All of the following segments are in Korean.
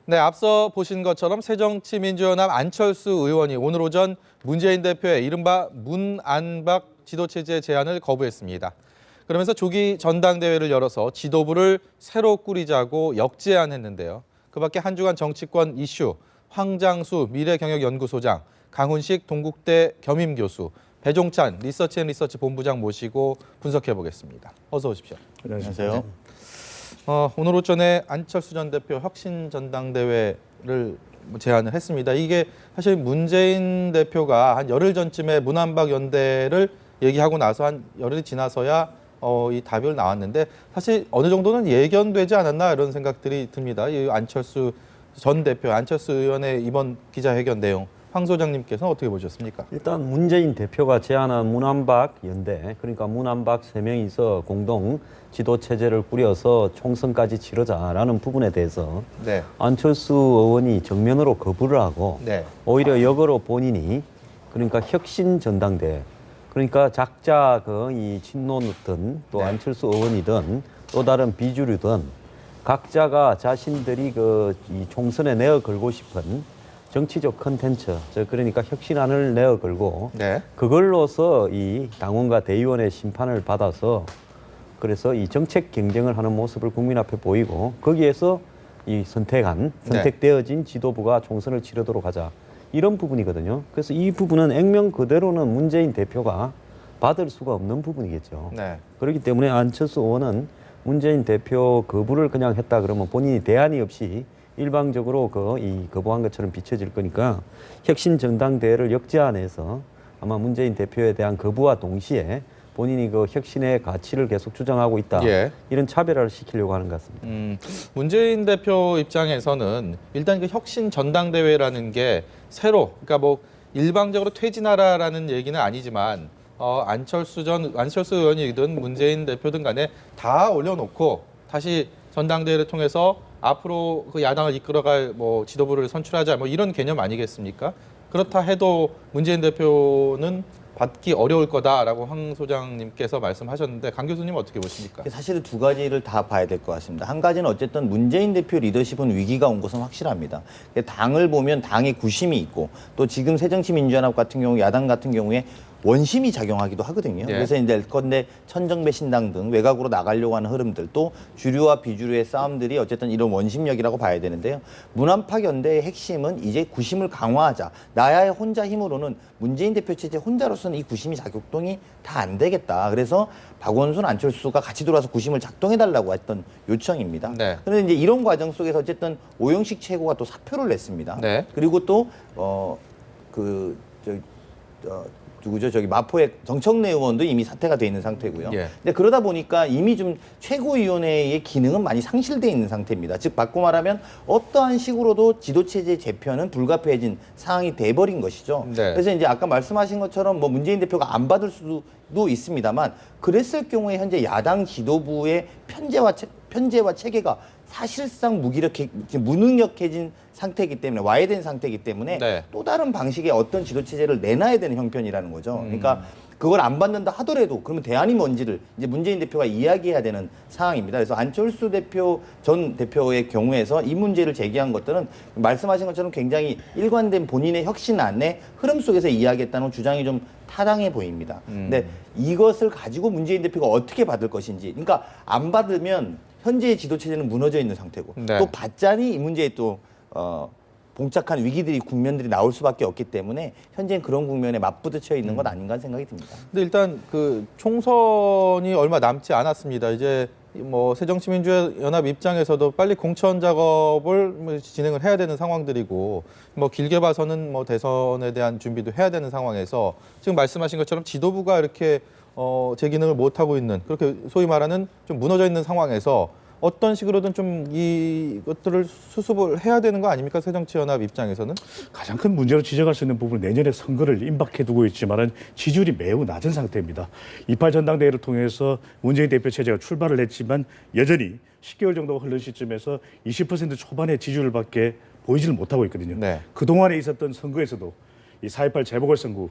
네, 앞서 보신 것처럼 새정치민주연합 안철수 의원이 오늘 오전 문재인 대표의 이른바 문안박 지도체제 제안을 거부했습니다. 그러면서 조기 전당대회를 열어서 지도부를 새로 꾸리자고 역제안했는데요. 그 밖에 한 주간 정치권 이슈, 황장수 미래경영연구소장, 강훈식 동국대 겸임교수, 배종찬 리서치앤리서치 본부장 모시고 분석해보겠습니다. 어서 오십시오. 안녕하세요. 오늘 오전에 안철수 전 대표 혁신 전당대회를 제안을 했습니다. 이게 사실 문재인 대표가 한 열흘 전쯤에 문안박 연대를 얘기하고 나서 한 열흘이 지나서야 이 답이 나왔는데 사실 어느 정도는 예견되지 않았나 이런 생각들이 듭니다. 이 안철수 전 대표, 안철수 의원의 이번 기자회견 내용 황 소장님께서는 어떻게 보셨습니까? 일단 문재인 대표가 제안한 문안박 연대, 그러니까 문안박 3명이서 공동 지도 체제를 꾸려서 총선까지 치르자라는 부분에 대해서 네. 안철수 의원이 정면으로 거부를 하고 네. 오히려 역으로 본인이 그러니까 혁신 전당대, 그러니까 작자 이 친노든 또 네. 안철수 의원이든 또 다른 비주류든 각자가 자신들이 이 총선에 내어 걸고 싶은 정치적 컨텐츠, 그러니까 혁신안을 내어 걸고 네. 그걸로서 이 당원과 대의원의 심판을 받아서 그래서 이 정책 경쟁을 하는 모습을 국민 앞에 보이고 거기에서 이 선택되어진 지도부가 총선을 치르도록 하자. 이런 부분이거든요. 그래서 이 부분은 액면 그대로는 문재인 대표가 받을 수가 없는 부분이겠죠. 네. 그렇기 때문에 안철수 의원은 문재인 대표 거부를 그냥 했다 그러면 본인이 대안이 없이 일방적으로 이 거부한 것처럼 비춰질 거니까 혁신 전당대회를 역제안해서 아마 문재인 대표에 대한 거부와 동시에 본인이 혁신의 가치를 계속 주장하고 있다. 예. 이런 차별화를 시키려고 하는 것 같습니다. 문재인 대표 입장에서는 일단 그 혁신 전당대회라는 게 새로, 그러니까 뭐 일방적으로 퇴진하라라는 얘기는 아니지만 안철수 의원이든 문재인 대표든 간에 다 올려놓고 다시 전당대회를 통해서 앞으로 그 야당을 이끌어갈 뭐 지도부를 선출하자 뭐 이런 개념 아니겠습니까? 그렇다 해도 문재인 대표는 받기 어려울 거다라고 황 소장님께서 말씀하셨는데 강 교수님 어떻게 보십니까? 사실은 두 가지를 다 봐야 될 것 같습니다. 한 가지는 어쨌든 문재인 대표 리더십은 위기가 온 것은 확실합니다. 당을 보면 당의 구심이 있고 또 지금 새정치민주연합 같은 경우 야당 같은 경우에 원심이 작용하기도 하거든요. 네. 그래서 이제 건대 천정배 신당 등 외곽으로 나가려고 하는 흐름들 또 주류와 비주류의 싸움들이 어쨌든 이런 원심력이라고 봐야 되는데요. 문안박 연대의 핵심은 이제 구심을 강화하자. 나야의 혼자 힘으로는 문재인 대표 체제 혼자로서는 이 구심이 작동이 다 안 되겠다. 그래서 박원순, 안철수가 같이 들어와서 구심을 작동해달라고 했던 요청입니다. 네. 그런데 이제 이런 과정 속에서 어쨌든 오영식 최고가 또 사표를 냈습니다. 네. 그리고 또 누구죠? 저기 마포의 정청래 의원도 이미 사퇴가 돼 있는 상태고요. 예. 근데 그러다 보니까 이미 좀 최고위원회의 기능은 많이 상실돼 있는 상태입니다. 즉 바꿔 말하면 어떠한 식으로도 지도체제 재편은 불가피해진 상황이 돼버린 것이죠. 네. 그래서 이제 아까 말씀하신 것처럼 뭐 문재인 대표가 안 받을 수도 있습니다만 그랬을 경우에 현재 야당 지도부의 편제와 체계가 사실상 무능력해진 상태이기 때문에 와해된 상태이기 때문에 네. 또 다른 방식의 어떤 지도체제를 내놔야 되는 형편이라는 거죠. 그러니까 그걸 안 받는다 하더라도 그러면 대안이 뭔지를 이제 문재인 대표가 이야기해야 되는 상황입니다. 그래서 안철수 전 대표의 경우에서 이 문제를 제기한 것들은 말씀하신 것처럼 굉장히 일관된 본인의 혁신안의 흐름 속에서 이야기했다는 주장이 좀 타당해 보입니다. 근데 이것을 가지고 문재인 대표가 어떻게 받을 것인지, 그러니까 안 받으면 현재의 지도체제는 무너져 있는 상태고 네. 또 받자니 이 문제에 또 봉착한 위기들이 국면들이 나올 수밖에 없기 때문에 현재는 그런 국면에 맞부딪혀 있는 것 아닌가 생각이 듭니다. 근데 일단 그 총선이 얼마 남지 않았습니다. 이제 뭐 새정치민주연합 입장에서도 빨리 공천 작업을 진행을 해야 되는 상황들이고 뭐 길게 봐서는 뭐 대선에 대한 준비도 해야 되는 상황에서 지금 말씀하신 것처럼 지도부가 이렇게 제 기능을 못 하고 있는 그렇게 소위 말하는 좀 무너져 있는 상황에서 어떤 식으로든 좀 이것들을 수습을 해야 되는 거 아닙니까? 새정치연합 입장에서는? 가장 큰 문제로 지적할 수 있는 부분은 내년에 선거를 임박해 두고 있지만 지지율이 매우 낮은 상태입니다. 28 전당대회를 통해서 문재인 대표 체제가 출발을 했지만 여전히 10개월 정도가 흐른 시점에서 20% 초반의 지지율밖에 보이지를 못하고 있거든요. 네. 그동안에 있었던 선거에서도 이 4.18 재보궐선거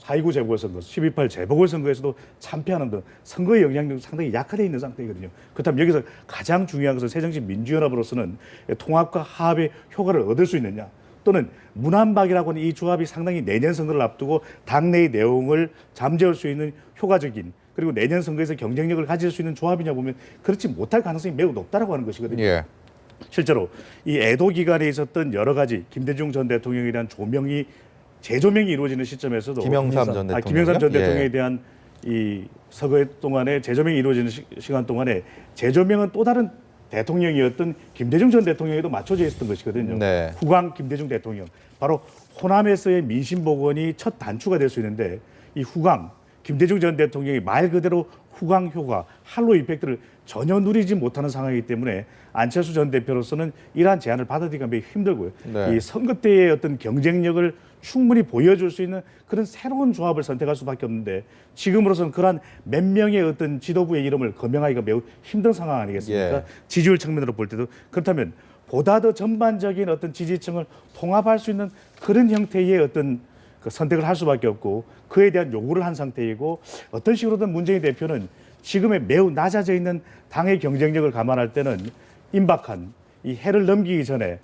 4.29 재보궐선거, 12.8 재보궐선거에서도 참패하는 등 선거의 영향력이 상당히 약화되어 있는 상태이거든요. 그렇다면 여기서 가장 중요한 것은 새정치민주연합으로서는 통합과 화합의 효과를 얻을 수 있느냐, 또는 문안박이라고 하는 이 조합이 상당히 내년 선거를 앞두고 당내의 내용을 잠재울 수 있는 효과적인, 그리고 내년 선거에서 경쟁력을 가질 수 있는 조합이냐 보면 그렇지 못할 가능성이 매우 높다라고 하는 것이거든요. 예. 실제로 이 애도 기간에 있었던 여러 가지 김대중 전 대통령에 대한 재조명이 이루어지는 시점에서도 김영삼 전 대통령. 김영삼 전 예. 대통령에 대한 이 서거 동안에 재조명이 이루어지는 시간 동안에 재조명은 또 다른 대통령이었던 김대중 전 대통령에도 맞춰져 있었던 것이거든요. 네. 후광 김대중 대통령. 바로 호남에서의 민심 복원이 첫 단추가 될 수 있는데, 이 후광 김대중 전 대통령이 말 그대로 후광 효과, 할로 이펙트를 전혀 누리지 못하는 상황이기 때문에 안철수 전 대표로서는 이러한 제안을 받아들이기가 매우 힘들고요. 네. 이 선거 때의 어떤 경쟁력을 충분히 보여줄 수 있는 그런 새로운 조합을 선택할 수밖에 없는데, 지금으로서는 그러한 몇 명의 어떤 지도부의 이름을 거명하기가 매우 힘든 상황 아니겠습니까? 예. 지지율 측면으로 볼 때도. 그렇다면 보다 더 전반적인 어떤 지지층을 통합할 수 있는 그런 형태의 어떤 그 선택을 할 수밖에 없고, 그에 대한 요구를 한 상태이고, 어떤 식으로든 문재인 대표는 지금의 매우 낮아져 있는 당의 경쟁력을 감안할 때는 임박한 이 해를 넘기기 전에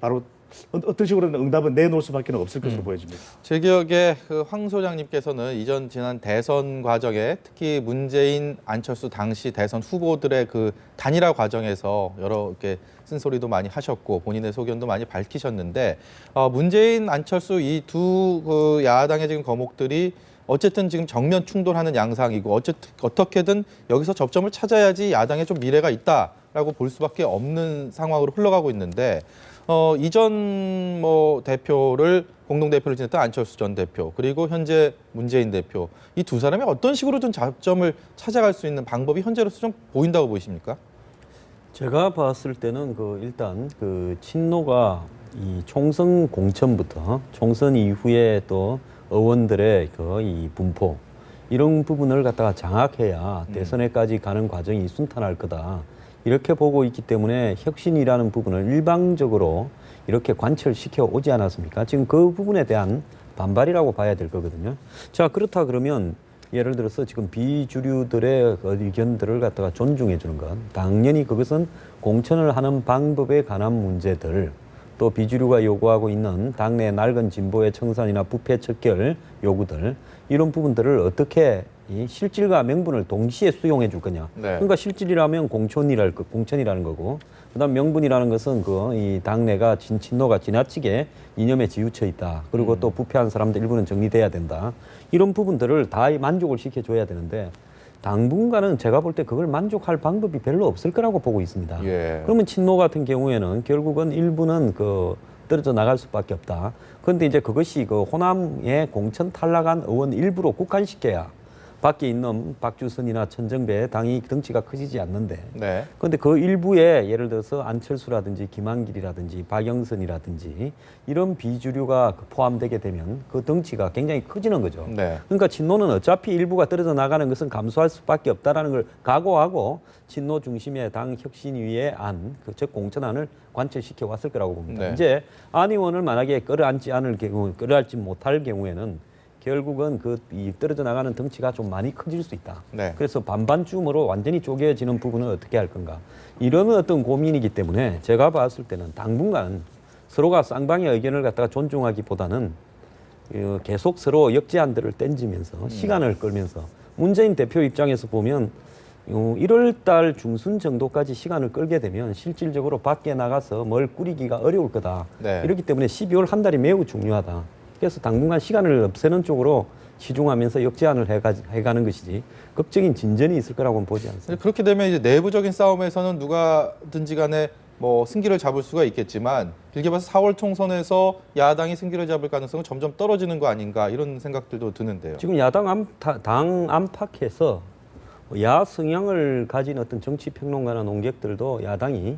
바로 어떤 식으로든 응답은 내놓을 수밖에 없을 것으로 보여집니다. 제 기억에 그 황 소장님께서는 이전 지난 대선 과정에 특히 문재인, 안철수 당시 대선 후보들의 그 단일화 과정에서 여러 이렇게 쓴소리도 많이 하셨고 본인의 소견도 많이 밝히셨는데, 문재인, 안철수 이 두 그 야당의 지금 거목들이 어쨌든 지금 정면 충돌하는 양상이고, 어떻게든 여기서 접점을 찾아야지 야당에 좀 미래가 있다라고 볼 수밖에 없는 상황으로 흘러가고 있는데, 이전 뭐 대표를 공동 대표를 지냈던 안철수 전 대표, 그리고 현재 문재인 대표, 이 두 사람이 어떤 식으로 좀 접점을 찾아갈 수 있는 방법이 현재로서 좀 보인다고 보이십니까? 제가 봤을 때는 일단 친노가 이 총선 공천부터 총선 이후에 또 의원들의 이 분포, 이런 부분을 갖다가 장악해야 대선에까지 가는 과정이 순탄할 거다, 이렇게 보고 있기 때문에 혁신이라는 부분을 일방적으로 이렇게 관철시켜 오지 않았습니까? 지금 그 부분에 대한 반발이라고 봐야 될 거거든요. 자, 그렇다 그러면 예를 들어서 지금 비주류들의 의견들을 갖다가 존중해 주는 것, 당연히 그것은 공천을 하는 방법에 관한 문제들, 또 비주류가 요구하고 있는 당내 낡은 진보의 청산이나 부패 척결 요구들, 이런 부분들을 어떻게 이 실질과 명분을 동시에 수용해 줄 거냐. 네. 그러니까 실질이라면 공천이라는 거고, 그다음 명분이라는 것은 이 당내가 친노가 지나치게 이념에 지우쳐 있다. 그리고 또 부패한 사람들 일부는 정리돼야 된다. 이런 부분들을 다 만족을 시켜줘야 되는데, 당분간은 제가 볼 때 그걸 만족할 방법이 별로 없을 거라고 보고 있습니다. 예. 그러면 친노 같은 경우에는 결국은 일부는 떨어져 나갈 수밖에 없다. 그런데 이제 그것이 호남에 공천 탈락한 의원 일부로 국한시켜야 밖에 있는 박주선이나 천정배 당이 덩치가 커지지 않는데, 네. 그런데 그 일부에 예를 들어서 안철수라든지 김한길이라든지 박영선이라든지 이런 비주류가 포함되게 되면 그 덩치가 굉장히 커지는 거죠. 네. 그러니까 친노는 어차피 일부가 떨어져 나가는 것은 감수할 수밖에 없다라는 걸 각오하고 친노 중심의 당 혁신위의 안, 즉 공천안을 관철시켜 왔을 거라고 봅니다. 네. 이제 안 의원을 만약에 끌어안지 못할 경우에는 결국은 이 떨어져 나가는 덩치가 좀 많이 커질 수 있다. 네. 그래서 반반쯤으로 완전히 쪼개지는 부분은 어떻게 할 건가. 이런 어떤 고민이기 때문에 제가 봤을 때는 당분간 서로가 쌍방의 의견을 갖다가 존중하기보다는 계속 서로 역제안들을 땡지면서 시간을 끌면서, 문재인 대표 입장에서 보면 1월 달 중순 정도까지 시간을 끌게 되면 실질적으로 밖에 나가서 뭘 꾸리기가 어려울 거다. 네. 이렇기 때문에 12월 한 달이 매우 중요하다. 그래서 당분간 시간을 없애는 쪽으로 치중하면서 역제안을 해가는 것이지 극적인 진전이 있을 거라고는 보지 않습니다. 그렇게 되면 이제 내부적인 싸움에서는 누가든지 간에 뭐 승기를 잡을 수가 있겠지만, 길게 봐서 4월 총선에서 야당이 승기를 잡을 가능성은 점점 떨어지는 거 아닌가, 이런 생각들도 드는데요. 지금 당 안팎에서 야 성향을 가진 어떤 정치평론가나 논객들도 야당이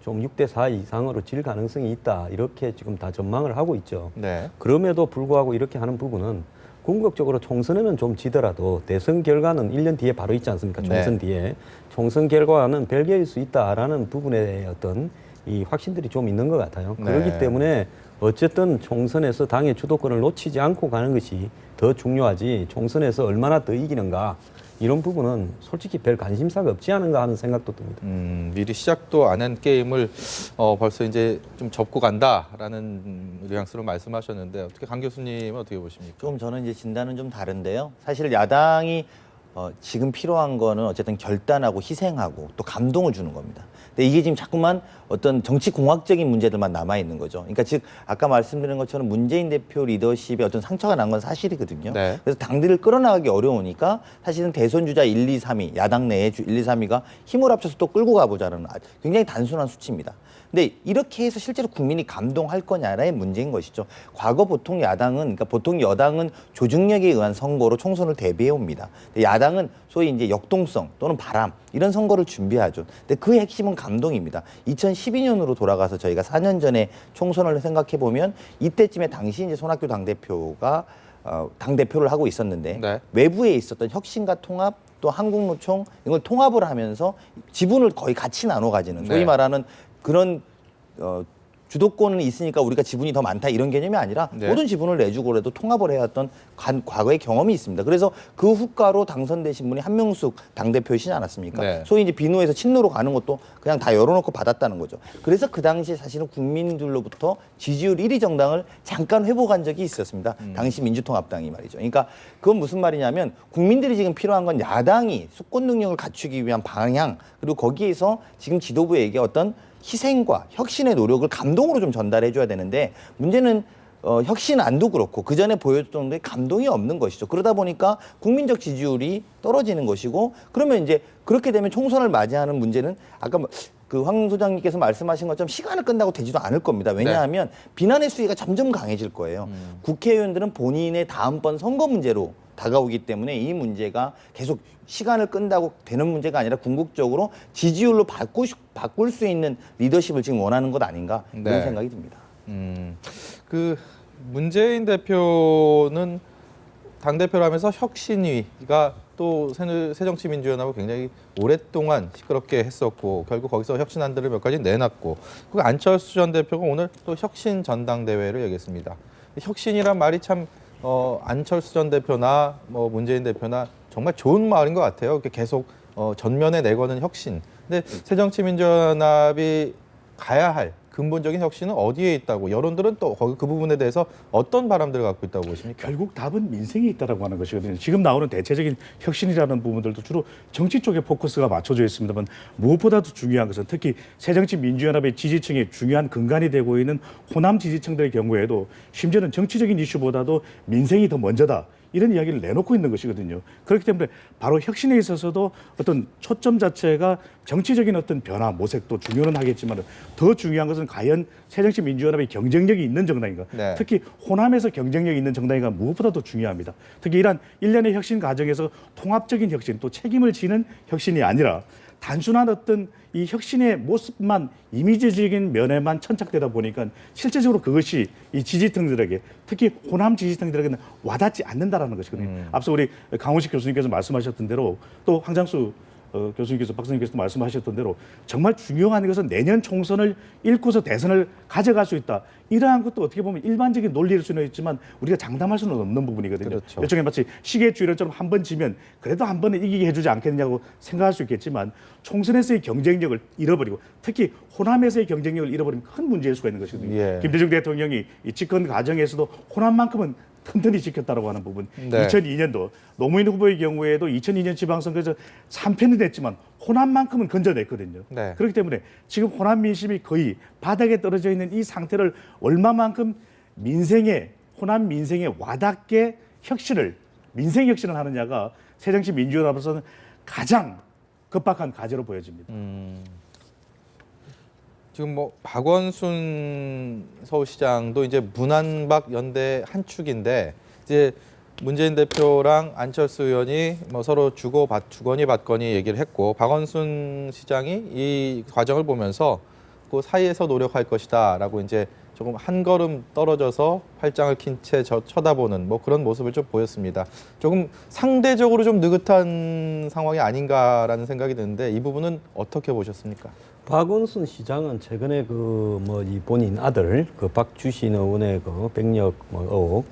좀 6대4 이상으로 질 가능성이 있다, 이렇게 지금 다 전망을 하고 있죠. 네. 그럼에도 불구하고 이렇게 하는 부분은 궁극적으로 총선에는 좀 지더라도 대선 결과는 1년 뒤에 바로 있지 않습니까? 총선 네. 뒤에. 총선 결과는 별개일 수 있다라는 부분의 어떤 이 확신들이 좀 있는 것 같아요. 네. 그렇기 때문에 어쨌든 총선에서 당의 주도권을 놓치지 않고 가는 것이 더 중요하지 총선에서 얼마나 더 이기는가 이런 부분은 솔직히 별 관심사가 없지 않은가 하는 생각도 듭니다. 미리 시작도 안 한 게임을 벌써 이제 좀 접고 간다라는 뉘앙스로 말씀하셨는데 어떻게 강 교수님은 어떻게 보십니까? 좀 저는 이제 진단은 좀 다른데요. 사실 야당이 지금 필요한 거는 어쨌든 결단하고 희생하고 또 감동을 주는 겁니다. 근데 이게 지금 자꾸만 어떤 정치 공학적인 문제들만 남아 있는 거죠. 그러니까 즉 아까 말씀드린 것처럼 문재인 대표 리더십에 어떤 상처가 난 건 사실이거든요. 네. 그래서 당들을 끌어나가기 어려우니까 사실은 대선 주자 1, 2, 3위 야당 내에 1, 2, 3위가 힘을 합쳐서 또 끌고 가보자는 굉장히 단순한 수치입니다. 근데 이렇게 해서 실제로 국민이 감동할 거냐의 문제인 것이죠. 과거 보통 야당은, 그러니까 보통 여당은 조직력에 의한 선거로 총선을 대비해 옵니다. 야당은 소위 이제 역동성 또는 바람 이런 선거를 준비하죠. 근데 그 핵심은 감동입니다. 2012년으로 돌아가서 저희가 4년 전에 총선을 생각해 보면 이때쯤에 당시 이제 손학규 당대표가 당대표를 하고 있었는데 네. 외부에 있었던 혁신과 통합 또 한국노총 이걸 통합을 하면서 지분을 거의 같이 나눠 가지는 소위 네. 말하는 그런 주도권은 있으니까 우리가 지분이 더 많다 이런 개념이 아니라 네. 모든 지분을 내주고라도 통합을 해왔던 과거의 경험이 있습니다. 그래서 그 후가로 당선되신 분이 한명숙 당대표이시지 않았습니까? 네. 소위 이제 비노에서 친노로 가는 것도 그냥 다 열어놓고 받았다는 거죠. 그래서 그 당시에 사실은 국민들로부터 지지율 1위 정당을 잠깐 회복한 적이 있었습니다. 당시 민주통합당이 말이죠. 그러니까 그건 무슨 말이냐면 국민들이 지금 필요한 건 야당이 수권 능력을 갖추기 위한 방향 그리고 거기에서 지금 지도부에게 어떤 희생과 혁신의 노력을 감동으로 좀 전달해 줘야 되는데 문제는 혁신 안도 그렇고 그 전에 보여줬던 게 감동이 없는 것이죠. 그러다 보니까 국민적 지지율이 떨어지는 것이고 그러면 이제 그렇게 되면 총선을 맞이하는 문제는 아까 그 황 소장님께서 말씀하신 것처럼 시간을 끝나고 되지도 않을 겁니다. 왜냐하면 비난의 수위가 점점 강해질 거예요. 국회의원들은 본인의 다음번 선거 문제로 다가오기 때문에 이 문제가 계속 시간을 끈다고 되는 문제가 아니라 궁극적으로 지지율로 바꿀 수 있는 리더십을 지금 원하는 것 아닌가 이런 네. 생각이 듭니다. 그 문재인 대표는 당대표라면서 혁신위가 또 새정치민주연합을 굉장히 오랫동안 시끄럽게 했었고 결국 거기서 혁신안들을 몇 가지 내놨고 그 안철수 전 대표가 오늘 또 혁신 전당대회를 열겠습니다. 혁신이란 말이 참 안철수 전 대표나 뭐 문재인 대표나 정말 좋은 말인 것 같아요. 이렇게 계속 전면에 내거는 혁신. 근데 새정치민주연합이 가야 할 근본적인 혁신은 어디에 있다고 여론들은 또 거기 그 부분에 대해서 어떤 바람들을 갖고 있다고 보십니까? 결국 답은 민생에 있다라고 하는 것이거든요. 지금 나오는 대체적인 혁신이라는 부분들도 주로 정치 쪽에 포커스가 맞춰져 있습니다만 무엇보다도 중요한 것은 특히 새정치민주연합의 지지층의 중요한 근간이 되고 있는 호남 지지층들의 경우에도 심지어는 정치적인 이슈보다도 민생이 더 먼저다. 이런 이야기를 내놓고 있는 것이거든요. 그렇기 때문에 바로 혁신에 있어서도 어떤 초점 자체가 정치적인 어떤 변화, 모색도 중요는 하겠지만 더 중요한 것은 과연 새정치민주연합의 경쟁력이 있는 정당인가. 네. 특히 호남에서 경쟁력이 있는 정당인가 무엇보다도 중요합니다. 특히 이러한 일련의 혁신 과정에서 통합적인 혁신 또 책임을 지는 혁신이 아니라 단순한 어떤 이 혁신의 모습만 이미지적인 면에만 천착되다 보니까 실제적으로 그것이 이 지지층들에게 특히 호남 지지층들에게는 와닿지 않는다라는 것이거든요. 앞서 우리 강훈식 교수님께서 말씀하셨던 대로 또 황장수 교수님께서 박사님께서도 말씀하셨던 대로 정말 중요한 것은 내년 총선을 잃고서 대선을 가져갈 수 있다. 이러한 것도 어떻게 보면 일반적인 논리일 수는 있지만 우리가 장담할 수는 없는 부분이거든요. 그렇죠. 일종의 마치 시계 주의론처럼 한 번 지면 그래도 한 번은 이기게 해주지 않겠느냐고 생각할 수 있겠지만 총선에서의 경쟁력을 잃어버리고 특히 호남에서의 경쟁력을 잃어버리면 큰 문제일 수가 있는 것이거든요. 예. 김대중 대통령이 이 집권 과정에서도 호남만큼은 튼튼히 지켰다고 하는 부분. 네. 2002년도 노무현 후보의 경우에도 2002년 지방선거에서 3패는 됐지만 호남만큼은 건져냈거든요. 네. 그렇기 때문에 지금 호남 민심이 거의 바닥에 떨어져 있는 이 상태를 얼마만큼 호남 민생에 와닿게 민생 혁신을 하느냐가 새정치민주연합으로서는 가장 급박한 과제로 보여집니다. 지금 뭐 박원순 서울시장도 이제 문안박 연대 한 축인데 이제 문재인 대표랑 안철수 의원이 뭐 서로 주거니 받거니 얘기를 했고 박원순 시장이 이 과정을 보면서 그 사이에서 노력할 것이다라고 이제 조금 한 걸음 떨어져서 팔짱을 낀 채 쳐다보는 뭐 그런 모습을 좀 보였습니다. 조금 상대적으로 좀 느긋한 상황이 아닌가라는 생각이 드는데 이 부분은 어떻게 보셨습니까? 박원순 시장은 최근에 그 뭐 이 본인 아들 그 박주신 의원의 그 백력 뭐 의혹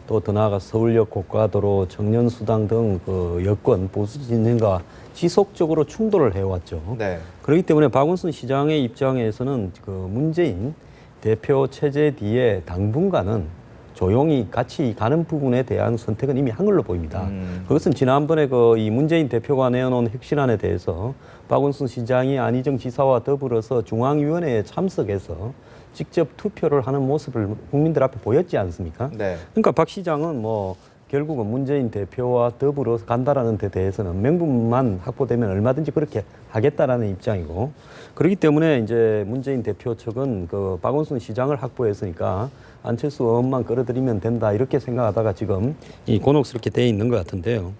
또 더 나아가 서울역 고가도로 청년수당 등 그 여권 보수 진영과 지속적으로 충돌을 해왔죠. 네. 그렇기 때문에 박원순 시장의 입장에서는 그 문재인 대표 체제 뒤에 당분간은 조용히 같이 가는 부분에 대한 선택은 이미 한 걸로 보입니다. 그것은 지난번에 그 이 문재인 대표가 내어놓은 핵심안에 대해서 박원순 시장이 안희정 지사와 더불어서 중앙위원회에 참석해서 직접 투표를 하는 모습을 국민들 앞에 보였지 않습니까? 네. 그러니까 박 시장은 뭐 결국은 문재인 대표와 더불어 간다라는 데 대해서는 명분만 확보되면 얼마든지 그렇게 하겠다라는 입장이고, 그렇기 때문에 이제 문재인 대표 측은 그 박원순 시장을 확보했으니까 안철수 의원만 끌어들이면 된다 이렇게 생각하다가 지금 이 곤혹스럽게 돼 있는 것 같은데요.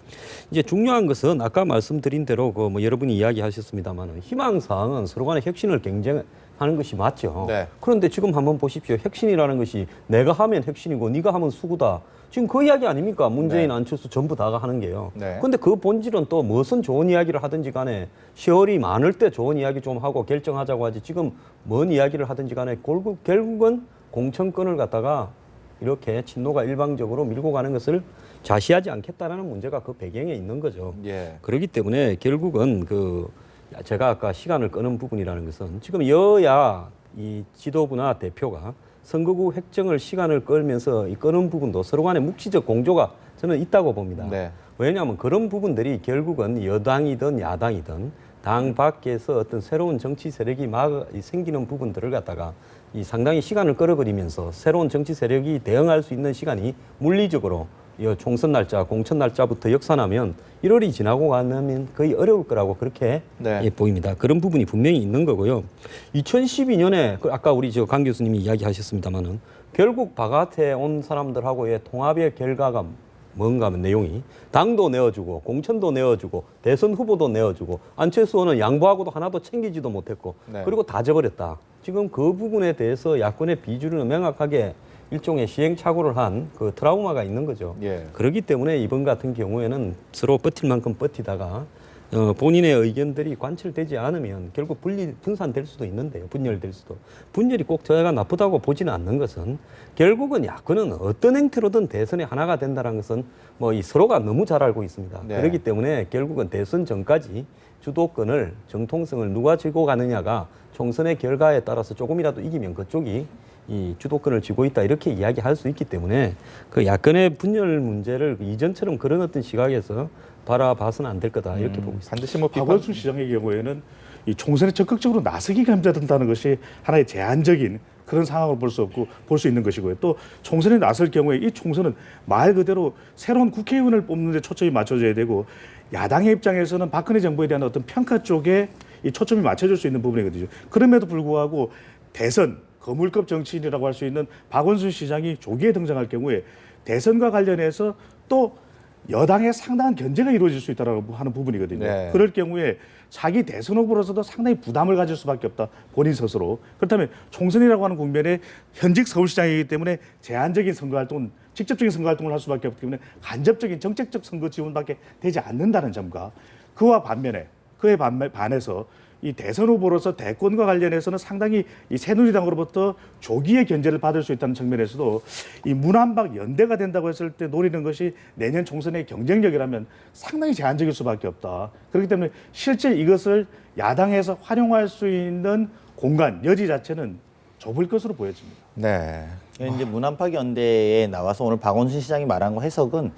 이제 중요한 것은 아까 말씀드린 대로 그 뭐 여러분이 이야기하셨습니다만은 희망 사항은 서로 간의 혁신을 경쟁하는 것이 맞죠. 네. 그런데 지금 한번 보십시오. 혁신이라는 것이 내가 하면 혁신이고 네가 하면 수구다. 지금 그 이야기 아닙니까? 문재인, 네. 안철수 전부 다가 하는 게요. 네. 그런데 그 본질은 또 무슨 좋은 이야기를 하든지 간에 세월이 많을 때 좋은 이야기 좀 하고 결정하자고 하지 지금 뭔 이야기를 하든지 간에 결국은 공천권을 갖다가 이렇게 친노가 일방적으로 밀고 가는 것을 좌시하지 않겠다라는 문제가 그 배경에 있는 거죠. 예. 그렇기 때문에 결국은 그 제가 아까 시간을 끄는 부분이라는 것은 지금 여야 이 지도부나 대표가 선거구 획정을 시간을 끌면서 이 끄는 부분도 서로 간의 묵시적 공조가 저는 있다고 봅니다. 네. 왜냐하면 그런 부분들이 결국은 여당이든 야당이든 당 밖에서 어떤 새로운 정치 세력이 생기는 부분들을 갖다가 이 상당히 시간을 끌어버리면서 새로운 정치 세력이 대응할 수 있는 시간이 물리적으로 이 총선 날짜, 공천 날짜부터 역산하면 1월이 지나고 가면 거의 어려울 거라고 그렇게 네. 예, 보입니다. 그런 부분이 분명히 있는 거고요. 2012년에 아까 우리 강 교수님이 이야기하셨습니다만은 결국 바깥에 온 사람들하고의 통합의 결과가 뭔가 하면 내용이 당도 내어주고 공천도 내어주고 대선 후보도 내어주고 안철수 의원은 양보하고도 하나도 챙기지도 못했고 네. 그리고 다 져버렸다. 지금 그 부분에 대해서 야권의 비주류는 명확하게 일종의 시행착오를 한 그 트라우마가 있는 거죠. 예. 그렇기 때문에 이번 같은 경우에는 서로 버틸 만큼 버티다가 본인의 의견들이 관철되지 않으면 결국 분산될 수도 있는데요. 분열될 수도. 분열이 꼭 저희가 나쁘다고 보지는 않는 것은 결국은 야권은 어떤 행태로든 대선에 하나가 된다는 것은 뭐 이 서로가 너무 잘 알고 있습니다. 네. 그렇기 때문에 결국은 대선 전까지 주도권을 정통성을 누가 쥐고 가느냐가 총선의 결과에 따라서 조금이라도 이기면 그쪽이 이 주도권을 쥐고 있다 이렇게 이야기할 수 있기 때문에 그 야권의 분열 문제를 이전처럼 그런 어떤 시각에서 바라봐서는 안 될 거다 이렇게 보고 있습니다. 반드시 뭐 비판. 박원순 시장의 경우에는 이 총선에 적극적으로 나서기가 힘들다는 것이 하나의 제한적인 그런 상황을 볼 수 없고 볼 수 있는 것이고요. 또 총선에 나설 경우에 이 총선은 말 그대로 새로운 국회의원을 뽑는 데 초점이 맞춰져야 되고 야당의 입장에서는 박근혜 정부에 대한 어떤 평가 쪽에 이 초점이 맞춰질 수 있는 부분이거든요. 그럼에도 불구하고 대선 거물급 정치인이라고 할 수 있는 박원순 시장이 조기에 등장할 경우에 대선과 관련해서 또 여당의 상당한 견제가 이루어질 수 있다고 하는 부분이거든요. 네. 그럴 경우에 자기 대선 후보로서도 상당히 부담을 가질 수밖에 없다. 본인 스스로. 그렇다면 총선이라고 하는 국면에 현직 서울시장이기 때문에 제한적인 선거활동은 직접적인 선거활동을 할 수밖에 없기 때문에 간접적인 정책적 선거 지원밖에 되지 않는다는 점과 그와 반면에 그에 반해서 이 대선 후보로서 대권과 관련해서는 상당히 이 새누리당으로부터 조기에 견제를 받을 수 있다는 측면에서도 이 문한박 연대가 된다고 했을 때 노리는 것이 내년 총선의 경쟁력이라면 상당히 제한적일 수밖에 없다. 그렇기 때문에 실제 이것을 야당에서 활용할 수 있는 공간, 여지 자체는 좁을 것으로 보여집니다. 네. 이제 문안파 연대에 나와서 오늘 박원순 시장이 말한 거 해석은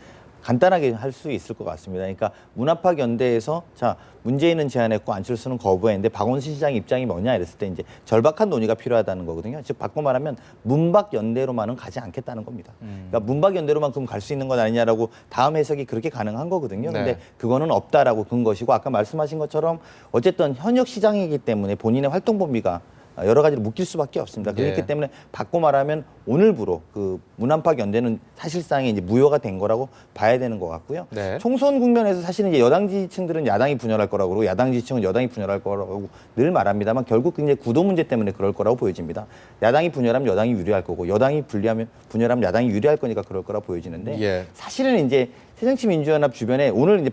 간단하게 할 수 있을 것 같습니다. 그러니까 문안파 연대에서 자 문재인은 제안했고 안철수는 거부했는데 박원순 시장 입장이 뭐냐 이랬을 때 이제 절박한 논의가 필요하다는 거거든요. 즉 바꿔 말하면 문박 연대로만은 가지 않겠다는 겁니다. 그러니까 문박 연대로만 그럼 갈 수 있는 건 아니냐라고 다음 해석이 그렇게 가능한 거거든요. 근데 네. 그거는 없다라고 본 것이고 아까 말씀하신 것처럼 어쨌든 현역 시장이기 때문에 본인의 활동 범위가 여러 가지로 묶일 수밖에 없습니다. 그렇기 예. 때문에 바꿔 말하면 오늘부로 그 문안파 연대는 사실상의 이제 무효가 된 거라고 봐야 되는 것 같고요. 네. 총선 국면에서 사실은 이제 여당 지지층들은 야당이 분열할 거라고 그러고 야당 지지층은 여당이 분열할 거라고 늘 말합니다만 결국 굉장히 구도 문제 때문에 그럴 거라고 보여집니다. 야당이 분열하면 여당이 유리할 거고 여당이 분열하면 야당이 유리할 거니까 그럴 거라고 보여지는데 예. 사실은 이제 새정치민주연합 주변에 오늘 이제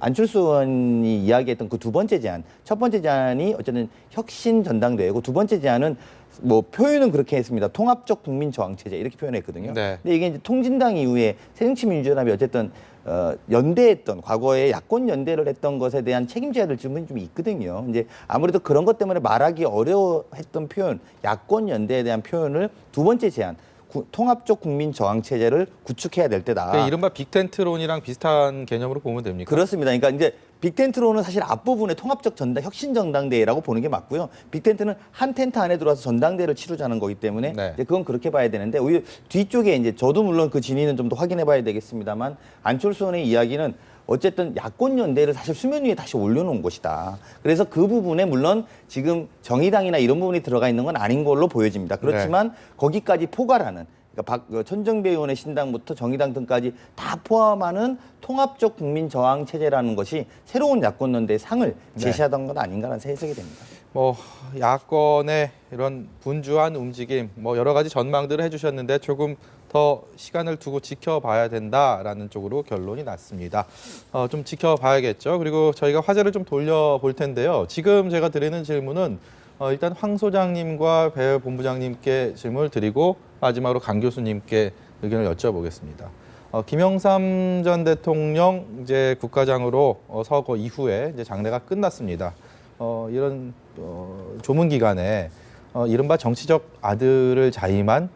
안철수 의원이 이야기했던 그 두 번째 제안, 첫 번째 제안이 어쨌든 혁신 전당대회고 두 번째 제안은 뭐 표현은 그렇게 했습니다. 통합적 국민 저항 체제 이렇게 표현했거든요. 네. 근데 이게 이제 통진당 이후에 새정치민주연합이 어쨌든 연대했던 과거에 야권 연대를 했던 것에 대한 책임져야 될 부분이 좀 있거든요. 이제 아무래도 그런 것 때문에 말하기 어려워했던 표현, 야권 연대에 대한 표현을 두 번째 제안. 통합적 국민 저항 체제를 구축해야 될 때다. 그러니까 이른바 빅텐트론이랑 비슷한 개념으로 보면 됩니까? 그렇습니다. 그러니까 이제 빅텐트로는 사실 앞부분에 통합적 혁신 전당대회라고 보는 게 맞고요. 빅텐트는 한 텐트 안에 들어와서 전당대회를 치르자는 거기 때문에 네. 이제 그건 그렇게 봐야 되는데 오히려 뒤쪽에 이제 저도 물론 그 진위는 좀 더 확인해 봐야 되겠습니다만 안철수 의원의 이야기는 어쨌든 야권 연대를 사실 수면 위에 다시 올려놓은 것이다. 그래서 그 부분에 물론 지금 정의당이나 이런 부분이 들어가 있는 건 아닌 걸로 보여집니다. 그렇지만 거기까지 포괄하는 그러니까 천정배 의원의 신당부터 정의당 등까지 다 포함하는 통합적 국민 저항 체제라는 것이 새로운 야권 연대의 상을 제시하던 건 아닌가라는 해석이 됩니다. 뭐 야권의 이런 분주한 움직임, 뭐 여러 가지 전망들을 해주셨는데 조금 더 시간을 두고 지켜봐야 된다라는 쪽으로 결론이 났습니다. 좀 지켜봐야겠죠. 그리고 저희가 화제를 좀 돌려볼 텐데요. 지금 제가 드리는 질문은 일단 황 소장님과 배 본부장님께 질문을 드리고 마지막으로 강 교수님께 의견을 여쭤보겠습니다. 김영삼 전 대통령 이제 국가장으로 서거 이후에 이제 장례가 끝났습니다. 이런 조문 기간에 이른바 정치적 아들을 자임한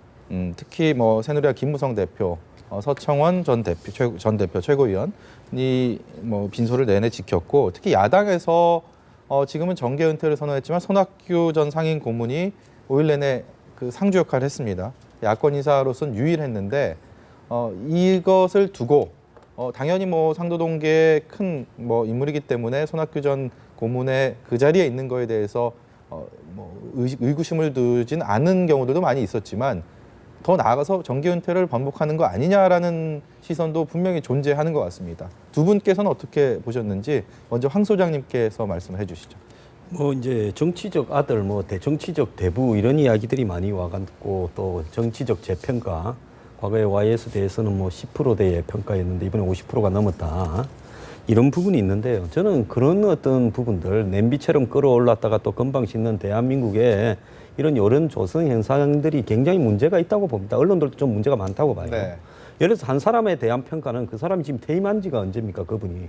특히 뭐 새누리당 김무성 대표, 서청원 전 대표 최고위원이 뭐 빈소를 내내 지켰고 특히 야당에서 지금은 정계 은퇴를 선언했지만 손학규 전 상임 고문이 5일 내내 그 상주 역할을 했습니다. 야권 인사로서는 유일했는데 이것을 두고 당연히 뭐 상도동계의 큰 뭐 인물이기 때문에 손학규 전 고문의 그 자리에 있는 거에 대해서 뭐 의구심을 두진 않은 경우들도 많이 있었지만 더 나아가서 정계 은퇴를 번복하는 거 아니냐라는 시선도 분명히 존재하는 것 같습니다. 두 분께서는 어떻게 보셨는지 먼저 황 소장님께서 말씀을 해주시죠. 뭐 이제 정치적 아들, 뭐 대정치적 대부 이런 이야기들이 많이 와갔고 또 정치적 재평가, 과거에 YS대에서는 뭐 10%대의 평가였는데 이번에 50%가 넘었다. 이런 부분이 있는데요. 저는 그런 어떤 부분들 냄비처럼 끌어올랐다가 또 금방 식는 대한민국의 이런 여론 조성 현상들이 굉장히 문제가 있다고 봅니다. 언론들도 좀 문제가 많다고 봐요. 네. 예를 들어서 한 사람에 대한 평가는 그 사람이 지금 퇴임한 지가 언제입니까? 그분이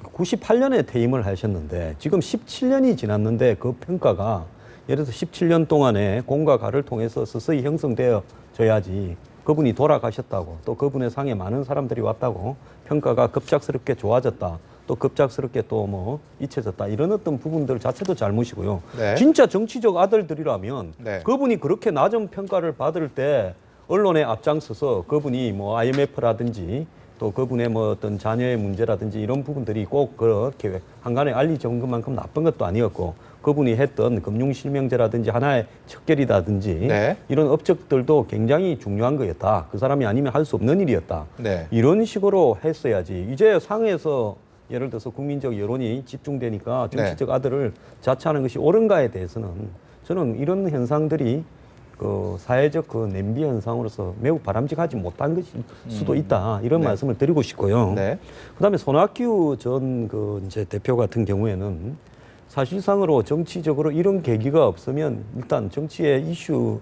98년에 퇴임을 하셨는데 지금 17년이 지났는데 그 평가가 예를 들어서 17년 동안에 공과 가를 통해서 서서히 형성되어져야지 그분이 돌아가셨다고 또 그분의 상에 많은 사람들이 왔다고 평가가 급작스럽게 좋아졌다. 또 급작스럽게 또 뭐 잊혀졌다. 이런 어떤 부분들 자체도 잘못이고요. 네. 진짜 정치적 아들들이라면 네. 그분이 그렇게 낮은 평가를 받을 때 언론에 앞장서서 그분이 뭐 IMF라든지 또 그분의 뭐 어떤 자녀의 문제라든지 이런 부분들이 꼭 그렇게 한간에 알리진 것만큼 나쁜 것도 아니었고 그분이 했던 금융실명제라든지 하나의 척결이라든지 네. 이런 업적들도 굉장히 중요한 거였다. 그 사람이 아니면 할 수 없는 일이었다. 네. 이런 식으로 했어야지. 이제 상에서 예를 들어서 국민적 여론이 집중되니까 정치적 아들을 자처하는 것이 옳은가에 대해서는 저는 이런 현상들이 그 사회적 그 냄비 현상으로서 매우 바람직하지 못한 것일 수도 있다. 이런 네. 말씀을 드리고 싶고요. 네. 그다음에 손학규 전 그 이제 대표 같은 경우에는 사실상으로 정치적으로 이런 계기가 없으면 일단 정치의 이슈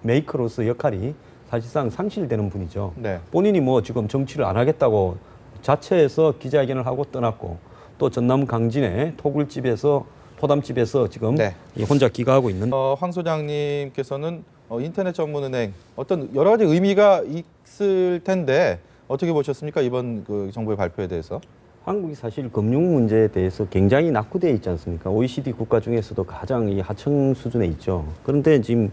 메이커로서 역할이 사실상 상실되는 분이죠. 네. 본인이 뭐 지금 정치를 안 하겠다고 자체에서 기자회견을 하고 떠났고 또 전남 강진의 토담집에서 지금 네. 혼자 기가하고 있는. 황 소장님께서는 인터넷 전문은행 어떤 여러 가지 의미가 있을 텐데 어떻게 보셨습니까? 이번 그 정부의 발표에 대해서. 한국이 사실 금융 문제에 대해서 굉장히 낙후되어 있지 않습니까? OECD 국가 중에서도 가장 이 하청 수준에 있죠. 그런데 지금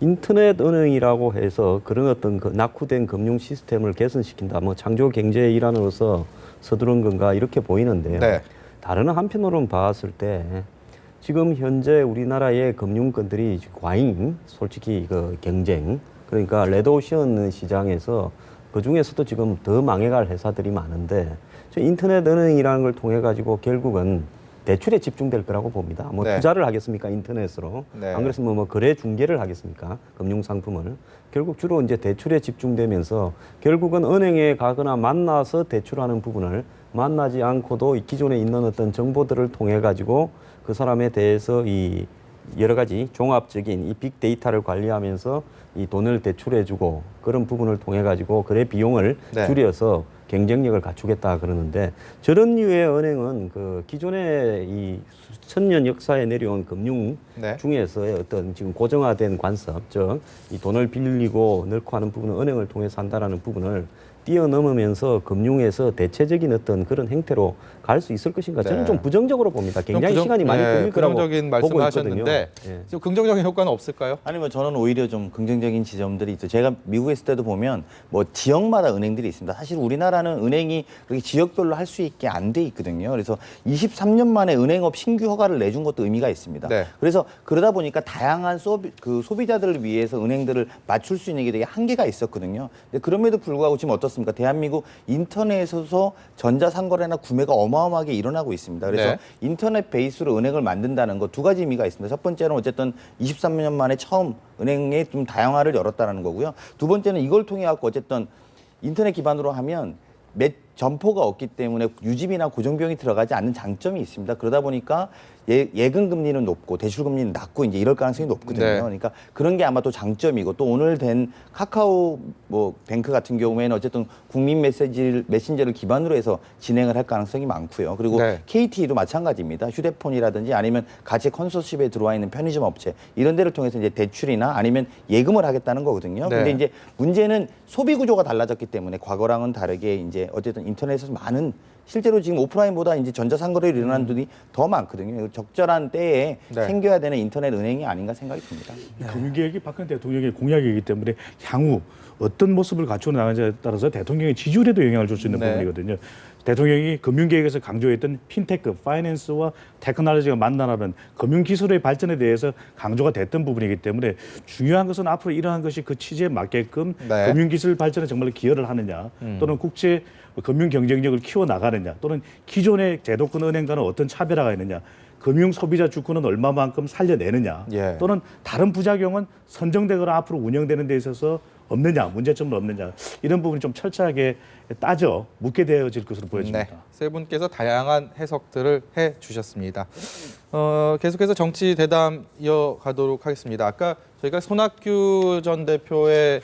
인터넷 은행이라고 해서 그런 어떤 그 낙후된 금융 시스템을 개선시킨다, 뭐 창조 경제의 일환으로서 서두른 건가 이렇게 보이는데요. 네. 다른 한편으로는 봤을 때 지금 현재 우리나라의 금융권들이 과잉, 솔직히 그 경쟁, 그러니까 레드오션 시장에서 그 중에서도 지금 더 망해갈 회사들이 많은데 인터넷 은행이라는 걸 통해 가지고 결국은 대출에 집중될 거라고 봅니다. 뭐 네. 투자를 하겠습니까 인터넷으로? 네. 안 그랬으면 뭐 거래 중개를 하겠습니까? 금융 상품을 결국 주로 이제 대출에 집중되면서 결국은 은행에 가거나 만나서 대출하는 부분을 만나지 않고도 이 기존에 있는 어떤 정보들을 통해 가지고 그 사람에 대해서 이 여러 가지 종합적인 이 빅데이터를 관리하면서 이 돈을 대출해주고 그런 부분을 통해 가지고 거래 비용을 네. 줄여서 경쟁력을 갖추겠다 그러는데 저런 류의 은행은 그 기존의 이 천년 역사에 내려온 금융 네. 중에서의 어떤 지금 고정화된 관습, 즉 이 돈을 빌리고 넣고 하는 부분은 은행을 통해서 한다라는 부분을 뛰어넘으면서 금융에서 대체적인 어떤 그런 행태로 갈 수 있을 것인가? 저는 네. 좀 부정적으로 봅니다. 굉장히 시간이 많이 걸릴 거라고 부정적인 보고 말씀을 있거든요. 하셨는데 예. 지금 긍정적인 효과는 없을까요? 아니면 저는 오히려 좀 긍정적인 지점들이 있어요. 제가 미국에 있을 때도 보면 뭐 지역마다 은행들이 있습니다. 사실 우리나라는 은행이 그렇게 지역별로 할 수 있게 안 돼 있거든요. 그래서 23년 만에 은행업 신규 허가를 내준 것도 의미가 있습니다. 네. 그래서 그러다 보니까 다양한 소비자들을 위해서 은행들을 맞출 수 있는 게 되게 한계가 있었거든요. 근데 그럼에도 불구하고 지금 어떻습니까? 대한민국 인터넷에서 전자상거래나 구매가 어마어마하게 일어나고 있습니다. 그래서 네. 인터넷 베이스로 은행을 만든다는 거 두 가지 의미가 있습니다. 첫 번째는 어쨌든 23년 만에 처음 은행에 좀 다양화를 열었다는 거고요. 두 번째는 이걸 통해 갖고 어쨌든 인터넷 기반으로 하면 점포가 없기 때문에 유지비나 고정비용이 들어가지 않는 장점이 있습니다. 그러다 보니까 예금 금리는 높고 대출 금리는 낮고 이제 이럴 가능성이 높거든요. 네. 그러니까 그런 게 아마 또 장점이고 또 오늘 된 카카오 뭐 뱅크 같은 경우에는 어쨌든 국민 메신저를 기반으로 해서 진행을 할 가능성이 많고요. 그리고 네. KT도 마찬가지입니다. 휴대폰이라든지 아니면 같이 컨소시업에 들어와 있는 편의점 업체 이런 데를 통해서 이제 대출이나 아니면 예금을 하겠다는 거거든요. 네. 근데 이제 문제는 소비 구조가 달라졌기 때문에 과거랑은 다르게 이제 어쨌든 인터넷에서 많은 실제로 지금 오프라인보다 이제 전자상거래로 일어나는 분이 더 많거든요. 적절한 때에 네. 생겨야 되는 인터넷 은행이 아닌가 생각이 듭니다. 금융계획이 박근혜 대통령의 공약이기 때문에 향후 어떤 모습을 갖추어 나가느냐에 따라서 대통령의 지지율에도 영향을 줄 수 있는 네. 부분이거든요. 대통령이 금융계획에서 강조했던 핀테크, 파이낸스와 테크놀로지가 만나라는 금융기술의 발전에 대해서 강조가 됐던 부분이기 때문에 중요한 것은 앞으로 이러한 것이 그 취지에 맞게끔 네. 금융기술 발전에 정말 기여를 하느냐 또는 국제 금융 경쟁력을 키워나가느냐 또는 기존의 제도권 은행과는 어떤 차별화가 있느냐 금융 소비자 주권은 얼마만큼 살려내느냐 예. 또는 다른 부작용은 선정되거나 앞으로 운영되는 데 있어서 없느냐 문제점은 없느냐 이런 부분이 좀 철저하게 따져 묻게 되어질 것으로 보여집니다. 네, 세 분께서 다양한 해석들을 해주셨습니다. 계속해서 정치 대담 이어가도록 하겠습니다. 아까 저희가 손학규 전 대표의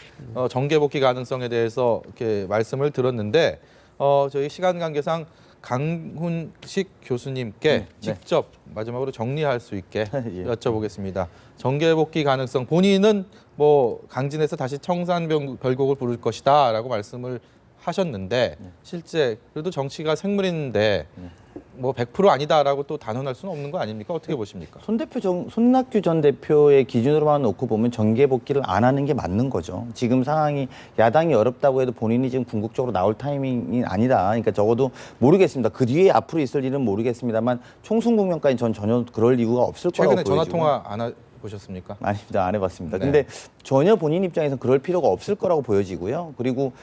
정계 복귀 가능성에 대해서 이렇게 말씀을 들었는데 저희 시간 관계상 강훈식 교수님께 직접 마지막으로 정리할 수 있게 예. 여쭤보겠습니다. 정계 복귀 가능성 본인은 뭐 강진에서 다시 청산 별곡을 부를 것이다라고 말씀을 하셨는데 실제 그래도 정치가 생물인데 뭐 100% 아니다라고 또 단언할 수는 없는 거 아닙니까? 어떻게 보십니까? 손학규 전 대표의 기준으로만 놓고 보면 정계 복귀를 안 하는 게 맞는 거죠. 지금 상황이 야당이 어렵다고 해도 본인이 지금 궁극적으로 나올 타이밍이 아니다. 그러니까 적어도 모르겠습니다. 그 뒤에 앞으로 있을 일은 모르겠습니다만 총선 국면까지 전 전혀 그럴 이유가 없을 거라고 최근에 보여지고. 전화 통화 안 해보셨습니까? 아닙니다. 안 해봤습니다. 네. 근데 전혀 본인 입장에서 그럴 필요가 없을 거라고 보여지고요. 그리고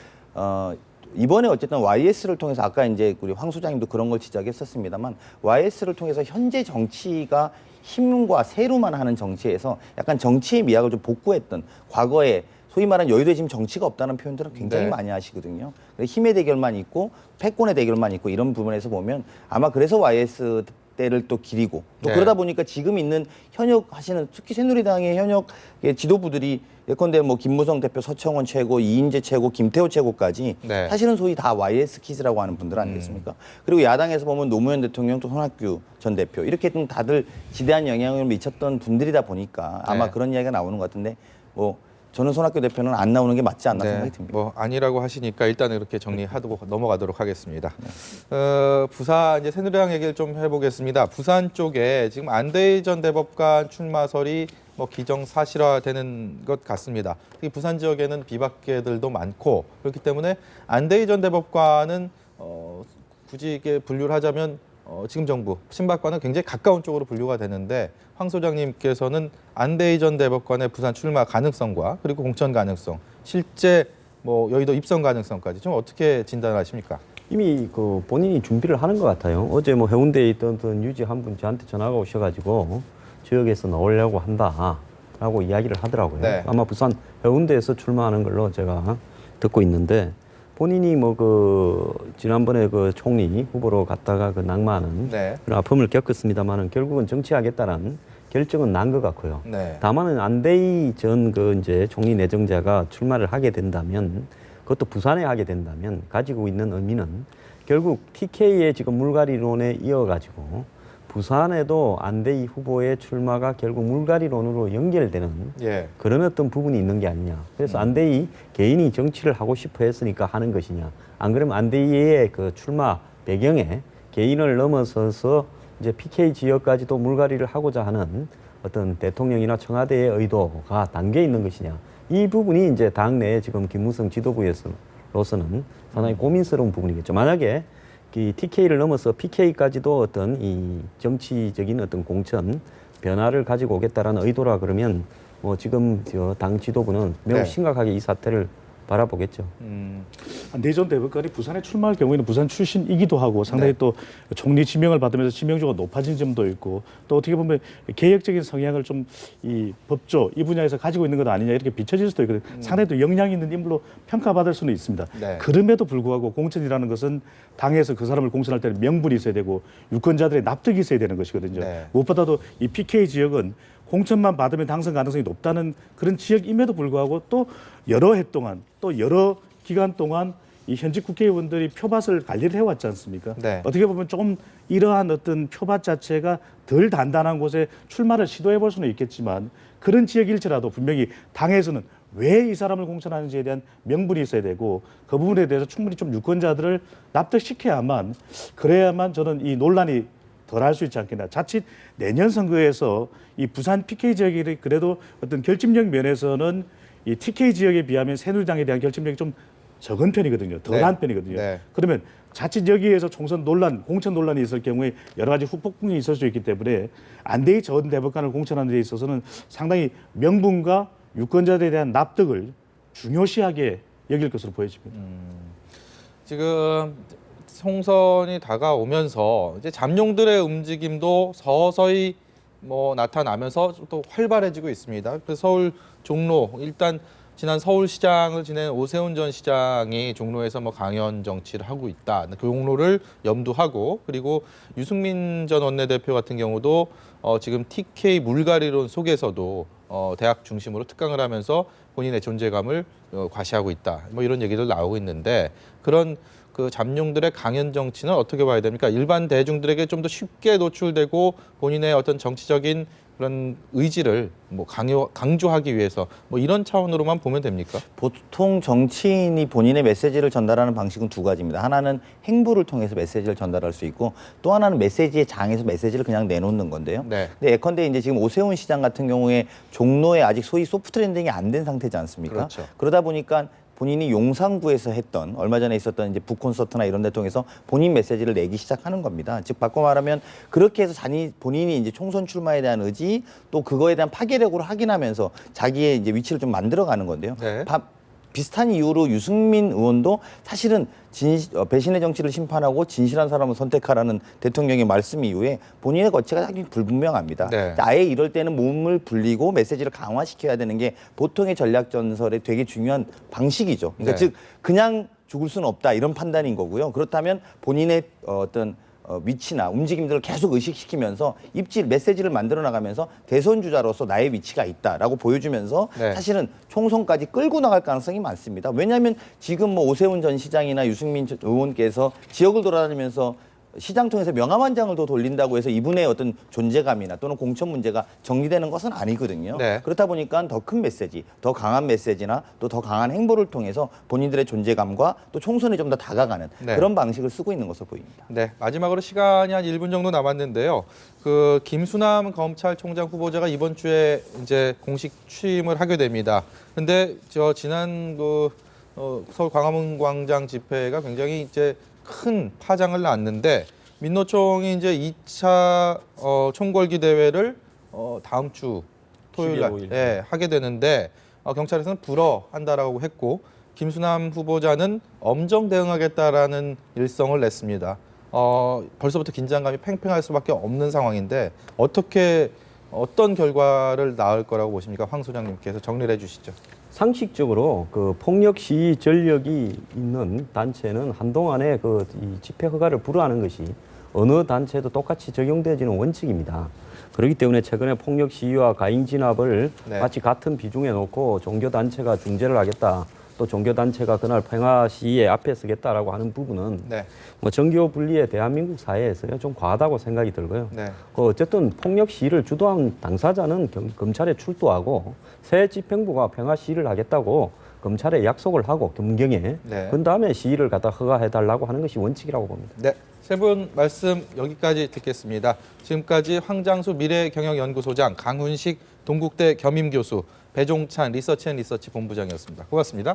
이번에 어쨌든 YS를 통해서 아까 이제 우리 황 소장님도 그런 걸 지적했었습니다만 YS를 통해서 현재 정치가 힘과 세로만 하는 정치에서 약간 정치의 미학을 좀 복구했던 과거에 소위 말하는 여의도에 지금 정치가 없다는 표현들을 굉장히 네. 많이 하시거든요. 힘의 대결만 있고 패권의 대결만 있고 이런 부분에서 보면 아마 그래서 YS 때를 또 기리고 또 네. 그러다 보니까 지금 있는 현역 하시는 특히 새누리당의 현역 지도부들이 예컨대 뭐 김무성 대표, 서청원 최고, 이인재 최고, 김태호 최고까지 네. 사실은 소위 다 YS 키즈라고 하는 분들 아니겠습니까? 그리고 야당에서 보면 노무현 대통령 또 손학규 전 대표 이렇게 좀 다들 지대한 영향을 미쳤던 분들이다 보니까 아마 네. 그런 이야기가 나오는 것 같은데 뭐 저는 손학규 대표는 안 나오는 게 맞지 않나 생각이 듭니다. 뭐 아니라고 하시니까 일단은 이렇게 정리하고 넘어가도록 하겠습니다. 부산 이제 새누리당 얘기를 좀 해보겠습니다. 부산 쪽에 지금 안대희 전 대법관 출마설이 뭐 기정사실화되는 것 같습니다. 특히 부산 지역에는 비박계들도 많고 그렇기 때문에 안대희 전 대법관은 굳이 이게 분류를 하자면 지금 정부 친박과는 굉장히 가까운 쪽으로 분류가 되는데 황 소장님께서는 안대희 전 대법관의 부산 출마 가능성과 그리고 공천 가능성, 실제 뭐 여의도 입성 가능성까지 좀 어떻게 진단하십니까? 이미 그 본인이 준비를 하는 것 같아요. 어제 뭐 해운대에 있던 유지 한 분 저한테 전화가 오셔가지고 지역에서 나오려고 한다라고 이야기를 하더라고요. 네. 아마 부산 해운대에서 출마하는 걸로 제가 듣고 있는데 본인이 뭐 그 지난번에 그 총리 후보로 갔다가 그 낙마하는 네. 그런 아픔을 겪었습니다만은 결국은 정치하겠다라는 결정은 난 것 같고요. 네. 다만은 안대희 전 그 이제 총리 내정자가 출마를 하게 된다면 그것도 부산에 하게 된다면 가지고 있는 의미는 결국 TK의 지금 물갈이론에 이어가지고 부산에도 안대희 후보의 출마가 결국 물갈이론으로 연결되는 예. 그런 어떤 부분이 있는 게 아니냐. 그래서 안대희 개인이 정치를 하고 싶어 했으니까 하는 것이냐. 안 그러면 안대희의 그 출마 배경에 개인을 넘어서서 이제 PK 지역까지도 물갈이를 하고자 하는 어떤 대통령이나 청와대의 의도가 담겨 있는 것이냐. 이 부분이 이제 당내에 지금 김무성 지도부에서로서는 상당히 고민스러운 부분이겠죠. 만약에 이 TK를 넘어서 PK까지도 어떤 이 정치적인 어떤 공천 변화를 가지고 오겠다라는 의도라 그러면 뭐 지금 저 당 지도부는 매우 네. 심각하게 이 사태를 바라보겠죠. 내전 대법관이 부산에 출마할 경우에는 부산 출신이기도 하고 상당히 또 총리 지명을 받으면서 지명도가 높아진 점도 있고 또 어떻게 보면 개혁적인 성향을 좀 이 법조 이 분야에서 가지고 있는 것 아니냐 이렇게 비춰질 수도 있거든요. 상당히 또 영향 있는 인물로 평가받을 수는 있습니다. 네. 그럼에도 불구하고 공천이라는 것은 당에서 그 사람을 공천할 때는 명분이 있어야 되고 유권자들의 납득이 있어야 되는 것이거든요. 네. 무엇보다도 이 PK 지역은 공천만 받으면 당선 가능성이 높다는 그런 지역임에도 불구하고 또 여러 해 동안 또 여러 기간 동안 이 현직 국회의원들이 표밭을 관리를 해왔지 않습니까? 네. 어떻게 보면 좀 이러한 어떤 표밭 자체가 덜 단단한 곳에 출마를 시도해 볼 수는 있겠지만 그런 지역일지라도 분명히 당에서는 왜 이 사람을 공천하는지에 대한 명분이 있어야 되고 그 부분에 대해서 충분히 좀 유권자들을 납득시켜야만 그래야만 저는 이 논란이 덜 할 수 있지 않겠나. 자칫 내년 선거에서 이 부산 PK 지역이 그래도 어떤 결집력 면에서는 이 TK 지역에 비하면 새누리당에 대한 결집력이 좀 적은 편이거든요. 덜한 네. 편이거든요. 네. 그러면 자칫 여기에서 총선 논란, 공천 논란이 있을 경우에 여러 가지 후폭풍이 있을 수 있기 때문에 안대희 전 대법관을 공천하는 데 있어서는 상당히 명분과 유권자들에 대한 납득을 중요시하게 여길 것으로 보여집니다. 지금 총선이 다가오면서 이제 잠룡들의 움직임도 서서히 뭐 나타나면서 또 활발해지고 있습니다. 그래서 서울 종로 일단 지난 서울시장을 지낸 오세훈 전 시장이 종로에서 뭐 강연 정치를 하고 있다. 그 종로를 염두하고 그리고 유승민 전 원내대표 같은 경우도 지금 TK 물갈이론 속에서도 대학 중심으로 특강을 하면서 본인의 존재감을 과시하고 있다. 뭐 이런 얘기들 나오고 있는데 그런 그 잠룡들의 강연 정치는 어떻게 봐야 됩니까? 일반 대중들에게 좀 더 쉽게 노출되고 본인의 어떤 정치적인 그런 의지를 뭐 강조하기 위해서 뭐 이런 차원으로만 보면 됩니까? 보통 정치인이 본인의 메시지를 전달하는 방식은 두 가지입니다. 하나는 행보를 통해서 메시지를 전달할 수 있고 또 하나는 메시지의 장에서 메시지를 그냥 내놓는 건데요. 네. 근데 예컨대 이제 지금 오세훈 시장 같은 경우에 종로에 아직 소위 소프트 랜딩이 안 된 상태지 않습니까? 그렇죠. 그러다 보니까 본인이 용산구에서 했던 얼마 전에 있었던 이제 북콘서트나 이런 데 통해서 본인 메시지를 내기 시작하는 겁니다. 즉 바꿔 말하면 그렇게 해서 본인이 이제 총선 출마에 대한 의지 또 그거에 대한 파괴력으로 확인하면서 자기의 이제 위치를 좀 만들어가는 건데요. 네. 비슷한 이유로 유승민 의원도 사실은 배신의 정치를 심판하고 진실한 사람을 선택하라는 대통령의 말씀 이후에 본인의 거취가 상당히 불분명합니다. 네. 아예 이럴 때는 몸을 불리고 메시지를 강화시켜야 되는 게 보통의 전략 전설의 되게 중요한 방식이죠. 그러니까 네. 즉 그냥 죽을 수는 없다 이런 판단인 거고요. 그렇다면 본인의 어떤 위치나 움직임들을 계속 의식시키면서 입질 메시지를 만들어 나가면서 대선 주자로서 나의 위치가 있다라고 보여주면서 네. 사실은 총선까지 끌고 나갈 가능성이 많습니다. 왜냐하면 지금 뭐 오세훈 전 시장이나 유승민 의원께서 지역을 돌아다니면서 시장 통해서 명함1장을 더 돌린다고 해서 이분의 어떤 존재감이나 또는 공천 문제가 정리되는 것은 아니거든요. 네. 그렇다 보니까 더 큰 메시지, 더 강한 메시지나 또 더 강한 행보를 통해서 본인들의 존재감과 또 총선에 좀 더 다가가는 네. 그런 방식을 쓰고 있는 것으로 보입니다. 네, 마지막으로 시간이 한 1분 정도 남았는데요. 그 김수남 검찰총장 후보자가 이번 주에 이제 공식 취임을 하게 됩니다. 근데 저 지난 그 서울 광화문 광장 집회가 굉장히 이제 큰 파장을 낳았는데 민노총이 이제 2차 총궐기 대회를 다음 주 토요일 날 12일 5일. 하게 되는데 경찰에서는 불허한다라고 했고 김수남 후보자는 엄정 대응하겠다라는 일성을 냈습니다. 벌써부터 긴장감이 팽팽할 수밖에 없는 상황인데 어떤 결과를 낳을 거라고 보십니까? 황 소장님께서 정리를 해주시죠. 상식적으로 그 폭력 시위 전력이 있는 단체는 한동안에 이 집회 허가를 불허하는 것이 어느 단체도 똑같이 적용되어지는 원칙입니다. 그렇기 때문에 최근에 폭력 시위와 가인 진압을 네. 마치 같은 비중에 놓고 종교 단체가 중재를 하겠다. 또 종교 단체가 그날 평화 시위에 앞에 서겠다라고 하는 부분은 네. 뭐 정교 분리의 대한민국 사회에서요 좀 과하다고 생각이 들고요. 네. 어쨌든 폭력 시위를 주도한 당사자는 검찰에 출두하고 새 집행부가 평화 시위를 하겠다고 검찰에 약속을 하고 겸경에 네. 그 다음에 시위를 갖다 허가해달라고 하는 것이 원칙이라고 봅니다. 네. 세 분 말씀 여기까지 듣겠습니다. 지금까지 황장수 미래경영연구소장, 강훈식 동국대 겸임교수, 배종찬 리서치앤리서치 본부장이었습니다. 고맙습니다.